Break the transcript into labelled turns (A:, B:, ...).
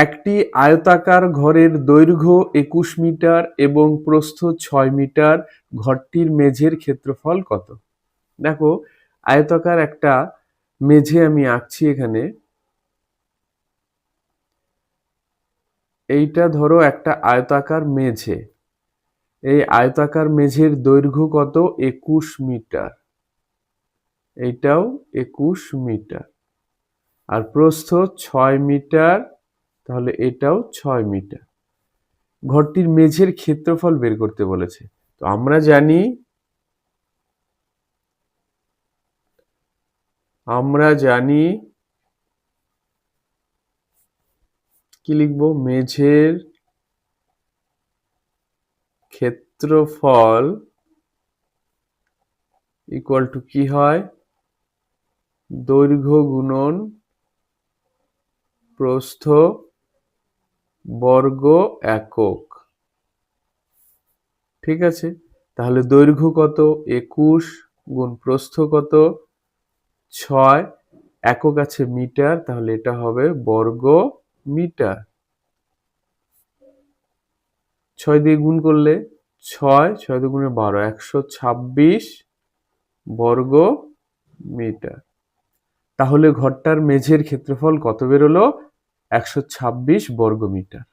A: একটি আয়তাকার ঘরের দৈর্ঘ্য 21 মিটার এবং প্রস্থ 6 মিটার। ঘরটির মেঝের ক্ষেত্রফল কত? দেখো, আয়তাকার একটা মেঝে আমি আঁকছি এখানে। এইটা ধরো একটা আয়তাকার মেঝে। এই আয়তাকার মেঝের দৈর্ঘ্য কত? 21 মিটার। এইটাও 21 মিটার। আর প্রস্থ 6 মিটার, তাহলে এটাও 6 মিটার। ঘরটির মেঝের ক্ষেত্রফল বের করতে বলেছে। তো আমরা জানি কি লিখবো? মেঝের ক্ষেত্রফল ইকুয়াল টু কি হয়? দৈর্ঘ্য গুণন প্রস্থ বর্গ একক। ঠিক আছে, তাহলে দৈর্ঘ্য কত? 21 গুণ প্রস্থ কত? 6, একক আছে মিটার, তাহলে এটা হবে বর্গ মিটার। 6 দিয়ে গুণ করলে 6, 6 দুগুণে 12, 126 বর্গ মিটার। তাহলে ঘরটার মেঝের ক্ষেত্রফল কত বেরোলো? 126 বর্গ মিটার।